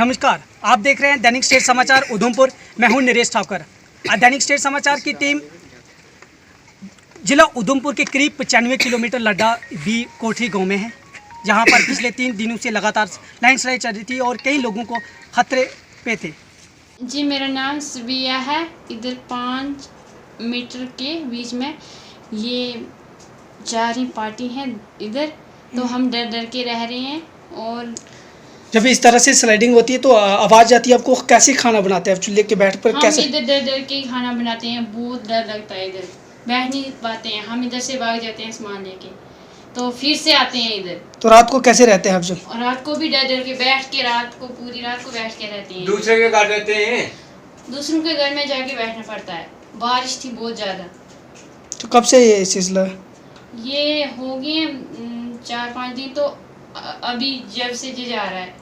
नमस्कार, आप देख रहे हैं दैनिक स्टेट समाचार उधमपुर। मैं हूं नरेश ठाकुर। दैनिक स्टेट समाचार की टीम जिला उधमपुर के करीब 95 किलोमीटर लड्डा बी कोठी गांव में है, जहां पर पिछले 3 दिनों से लगातार लैंडस्लाइड चल रही थी और कई लोगों को खतरे पे थे। जी, मेरा नाम सबिया है। इधर 5 मीटर के बीच में ये जा रही पार्टी है इधर, तो हम डर डर के रह रहे हैं। और जब इस तरह से स्लाइडिंग होती है तो आवाज़ आती है, आपको कैसे खाना बनाते हैं? आप चूल्हे के बैठ पर हम कैसे? इधर डर डर के ही खाना बनाते हैं। बहुत डर लगता है, इधर बैठ नहीं पाते हैं। हम इधर से भाग जाते हैं सामान लेके, तो फिर से आते हैं इधर। तो रात को कैसे रहते हैं आप? जब और रात को भी डर डर के बैठ के, रात को पूरी रात को बैठ के रहते हैं। दूसरे के घर रहते हैं, दूसरों के घर में जाके बैठना पड़ता है। बारिश थी बहुत ज़्यादा। तो कब से ये सिलसिला? ये हो गए 4-5 दिन, तो अभी जब से ये जा रहा है।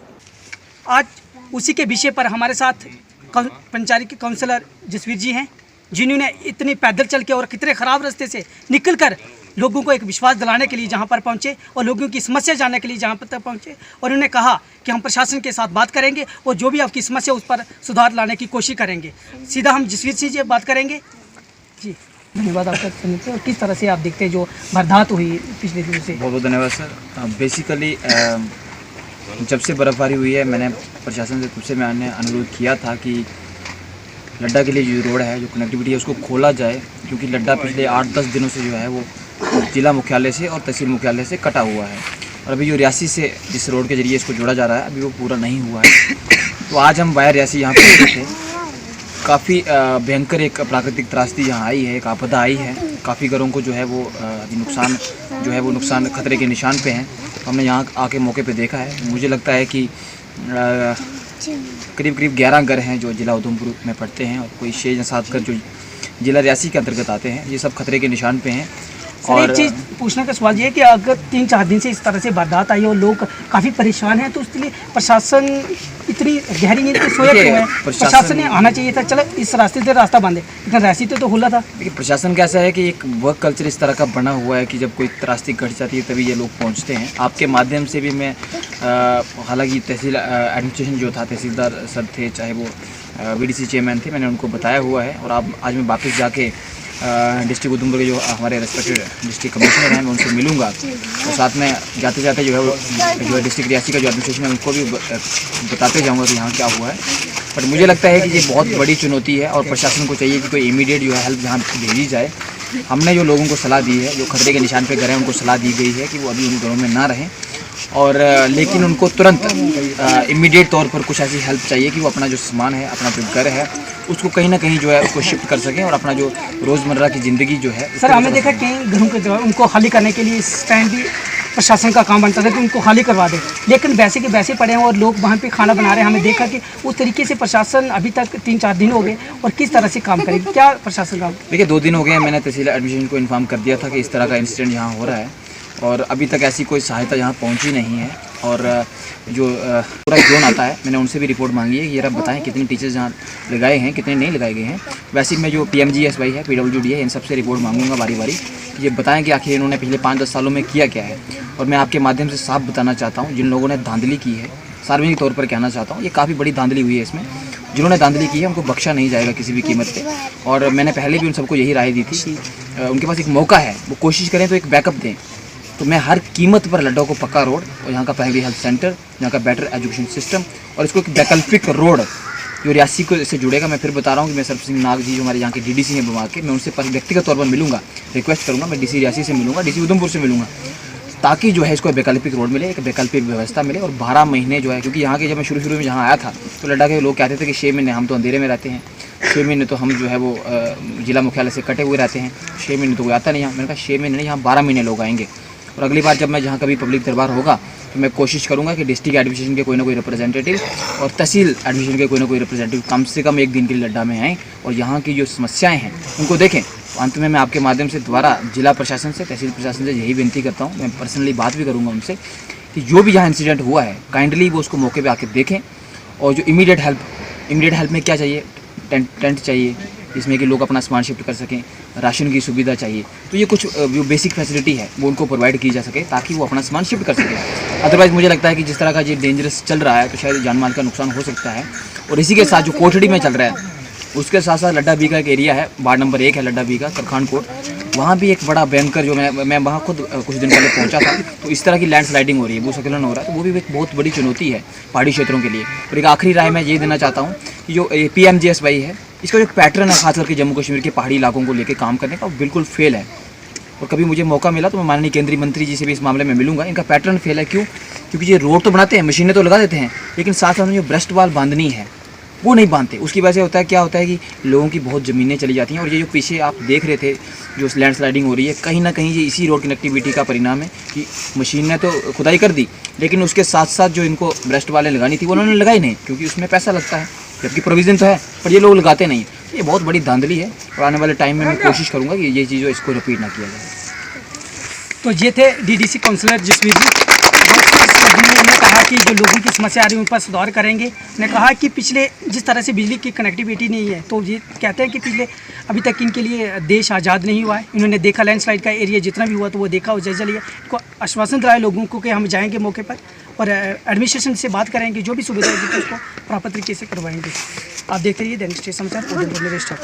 आज उसी के विषय पर हमारे साथ पंचायत के काउंसलर जसवीर जी हैं, जिन्होंने इतनी पैदल चल के और कितने ख़राब रास्ते से निकलकर लोगों को एक विश्वास दिलाने के लिए जहां पर पहुंचे और लोगों की समस्या जानने के लिए जहां पर तक पहुंचे, और उन्होंने कहा कि हम प्रशासन के साथ बात करेंगे और जो भी आपकी समस्या उस पर सुधार लाने की कोशिश करेंगे। सीधा हम जसवीर सिंह जी बात करेंगे। जी, धन्यवाद आपका। और किस तरह से आप देखते हैं जो वारदात हुई पिछले दिनों से? बहुत बहुत धन्यवाद सर। बेसिकली जब से बर्फ़बारी हुई है, मैंने प्रशासन से तब से मैंने अनुरोध किया था कि लड्डा के लिए जो रोड है, जो कनेक्टिविटी है, उसको खोला जाए, क्योंकि लड्डा पिछले 8-10 दिनों से जो है वो जिला मुख्यालय से और तहसील मुख्यालय से कटा हुआ है। और अभी जो रियासी से जिस रोड के जरिए इसको जोड़ा जा रहा है, अभी वो पूरा नहीं हुआ है। तो आज हम वाया रियासी यहाँ पर थे। काफ़ी भयंकर एक प्राकृतिक त्रासदी यहाँ आई है, एक आपदा आई है। काफ़ी घरों को जो है वो अभी नुकसान खतरे के निशान पे हैं। हमने यहाँ आके मौके पे देखा है। मुझे लगता है कि करीब 11 घर हैं जो जिला उधमपुर में पड़ते हैं, और कोई 6 या 7 घर जो जिला रियासी के अंतर्गत आते हैं। ये सब खतरे के निशान पे हैं। और एक चीज़ पूछने का सवाल ये है कि अगर 3-4 दिन से इस तरह से वारदात आई और लोग काफ़ी परेशान हैं, तो उसके लिए प्रशासन इतनी गहरी नींद में सोया क्यों है? प्रशासन ने आना चाहिए था। चलो इस रास्ते से रास्ता बंद है, लेकिन रास्ते तो खुला था। देखिए, प्रशासन का ऐसा है कि एक वर्क कल्चर इस तरह का बना हुआ है कि जब कोई त्रासदी घट जाती है तभी ये लोग पहुंचते हैं। आपके माध्यम से भी मैं हालांकि तहसील एडमिनिस्ट्रेशन जो था, तहसीलदार सर थे, चाहे वो VDC चेयरमैन थे, मैंने उनको बताया हुआ है। और आज मैं वापस जाके डिस्ट्रिक्ट उधमपुर के जो हमारे रेस्पेक्टेड डिस्ट्रिक्ट कमिश्नर हैं, मैं उनसे मिलूंगा। और साथ में जाते जाते जो है डिस्ट्रिक्ट रियासी का जो एडमिनिस्ट्रेशन है उनको भी बताते जाऊंगा कि यहाँ क्या हुआ है। पर मुझे लगता है कि ये बहुत बड़ी चुनौती है और प्रशासन को चाहिए कि कोई इमीडिएट जो है हेल्प यहाँ भेजी जाए। हमने जो लोगों को सलाह दी है, जो खतरे के निशान पे घर हैं, उनको सलाह दी गई है कि वो अभी उन घरों में ना रहें, और लेकिन उनको तुरंत इमीडिएट तौर पर कुछ ऐसी हेल्प चाहिए कि वो अपना जो सामान है, अपना जो घर है, उसको कहीं ना कहीं जो है उसको शिफ्ट कर सकें और अपना जो रोज़मर्रा की ज़िंदगी जो है। सर, हमने देखा कई घरों के जो है उनको खाली करने के लिए इस टाइम भी प्रशासन का काम बनता था कि उनको खाली करवा दें, लेकिन वैसे के वैसे पड़े हैं और लोग वहाँ पे खाना बना रहे हैं। हमें देखा कि उस तरीके से प्रशासन अभी तक 3-4 दिन हो गए और किस तरह से काम करेगी, क्या प्रशासन का? देखिए, 2 दिन हो गए हैं, मैंने तहसील एडमिनिस्ट्रेशन को इन्फॉर्म कर दिया था कि इस तरह का इंसिडेंट यहाँ हो रहा है, और अभी तक ऐसी कोई सहायता यहाँ पहुँची नहीं है। और जो पूरा जोन आता है, मैंने उनसे भी रिपोर्ट मांगी है कि ये बताएं कितने टीचर्स यहाँ लगाए हैं, कितने नहीं लगाए गए हैं। वैसे मैं जो PMGSY है, PWD है, इन सबसे रिपोर्ट मांगूंगा बारी बारी, ये बताएं कि आखिर इन्होंने पिछले 5-10 सालों में किया क्या है। और मैं आपके माध्यम से साफ बताना चाहता हूँ, जिन लोगों ने धांधली की है, सार्वजनिक तौर पर कहना चाहता हूँ, ये काफ़ी बड़ी धांधली हुई है। इसमें जिन्होंने धांधली की है उनको बख्शा नहीं जाएगा किसी भी कीमत पे। और मैंने पहले भी उन सबको यही राय दी थी कि उनके पास एक मौका है, वो कोशिश करें तो एक बैकअप दें। तो मैं हर कीमत पर लड्डा को पक्का रोड और यहाँ का प्राइमरी हेल्थ सेंटर, यहाँ का बेटर एजुकेशन सिस्टम, और इसको एक वैकल्पिक रोड जो रियासी को इससे जुड़ेगा। मैं फिर बता रहा हूँ कि मैं सरप सिंह नाग जी जो हमारे यहाँ के DDC हैं विभाग के, मैं उनसे व्यक्तिगत तौर पर मिलूंगा, रिक्वेस्ट करूँगा। मैं DC रियासी से मिलूंगा, DC उधमपुर से मिलूंगा, ताकि जो है इसको वैकल्पिक रोड मिले, एक वैकल्पिक व्यवस्था मिले। और 12 महीने जो है, क्योंकि यहाँ के जब मैं शुरू में जहाँ आया था तो लड्डा के लोग कहते थे कि 6 महीने हम तो अंधेरे में रहते हैं, 6 महीने तो हम जो है वो जिला मुख्यालय से कटे हुए रहते हैं, 6 महीने तो कोई आता नहीं। मैंने कहा 6 महीने नहीं, यहाँ 12 महीने लोग आएंगे। और अगली बार जब मैं जहाँ कभी पब्लिक दरबार होगा तो मैं कोशिश करूँगा कि डिस्ट्रिक्ट एडमिनिस्ट्रेशन के कोई ना कोई रिप्रेजेंटेटिव और तहसील एडमिनिस्ट्रेशन के कोई ना कोई रिप्रेजेंटेटिव कम से कम एक दिन के लिए लड्डा में आएँ और यहाँ की जो समस्याएँ हैं उनको देखें। तो अंत में मैं आपके माध्यम से दोबारा जिला प्रशासन से, तहसील प्रशासन से यही विनती करता हूँ, मैं पर्सनली बात भी करूँगा उनसे कि जो भी यहाँ इंसिडेंट हुआ है काइंडली वो उसको मौके पर आके देखें। और जो इमीडिएट हेल्प में क्या चाहिए, टेंट चाहिए जिसमें कि लोग अपना सामान शिफ्ट कर सकें, राशन की सुविधा चाहिए। तो ये कुछ जो बेसिक फैसिलिटी है वो उनको प्रोवाइड की जा सके ताकि वो अपना सामान शिफ्ट कर सकें। अदरवाइज़ मुझे लगता है कि जिस तरह का ये डेंजरस चल रहा है तो शायद जान माल का नुकसान हो सकता है। और इसी के साथ जो कोठड़ी में चल रहा है उसके साथ साथ लड्डा बी का एक एरिया है, वार्ड नंबर 1 है लड्डा बी का, तरखान कोट, वहाँ भी एक बड़ा भयंकर जो मैं वहाँ खुद कुछ दिन पहले पहुँचा था, तो इस तरह की लैंड स्लाइडिंग हो रही है, भूस्खलन हो रहा है, तो वो भी एक बहुत बड़ी चुनौती है पहाड़ी क्षेत्रों के लिए। और एक आखिरी राय मैं ये देना चाहता हूँ कि जो PMGSY है, इसका जो पैटर्न है खास करके जम्मू कश्मीर के पहाड़ी इलाकों को लेकर काम करने का, वो बिल्कुल फेल है। और कभी मुझे मौका मिला तो मैं माननीय केंद्रीय मंत्री जी से भी इस मामले में मिलूंगा। इनका पैटर्न फेल है। क्यों? क्योंकि ये रोड तो बनाते हैं, मशीनें तो लगा देते हैं, लेकिन साथ साथ में जो ब्रेस्ट वाल बांधनी है वो नहीं बांधते। उसकी वजह से होता है क्या होता है कि लोगों की बहुत ज़मीनें चली जाती हैं। और ये जो पीछे आप देख रहे थे जो लैंड स्लाइडिंग हो रही है, कहीं ना कहीं ये इसी रोड कनेक्टिविटी का परिणाम है कि मशीन ने तो खुदाई कर दी, लेकिन उसके साथ साथ जो इनको ब्रेस्ट वाले लगानी थी वो उन्होंने लगाई नहीं, क्योंकि उसमें पैसा लगता है, जबकि प्रोविज़न तो है पर ये लोग लगाते नहीं। ये बहुत बड़ी धांधली है और आने वाले टाइम में मैं कोशिश करूँगा कि ये चीज़ इसको रिपीट ना किया जाए। तो ये थे DDC काउंसलर जसवीर जी। उन्होंने कहा कि जो लोगों की समस्या आ रही है उन पर सुधार करेंगे। उन्होंने कहा कि पिछले जिस तरह से बिजली की कनेक्टिविटी नहीं है, तो ये कहते हैं कि पिछले अभी तक इनके लिए देश आज़ाद नहीं हुआ है। इन्होंने देखा लैंडस्लाइड का एरिया जितना भी हुआ तो वो देखा और जायजा लिया। इनको आश्वासन दिलाया लोगों को कि हम जाएंगे मौके पर और एडमिनिस्ट्रेशन से बात करेंगे, जो भी सुविधा होगी तो उसको प्रॉपर तरीके से करवाएंगे। आप देखते रहिए दैनिक समाचार।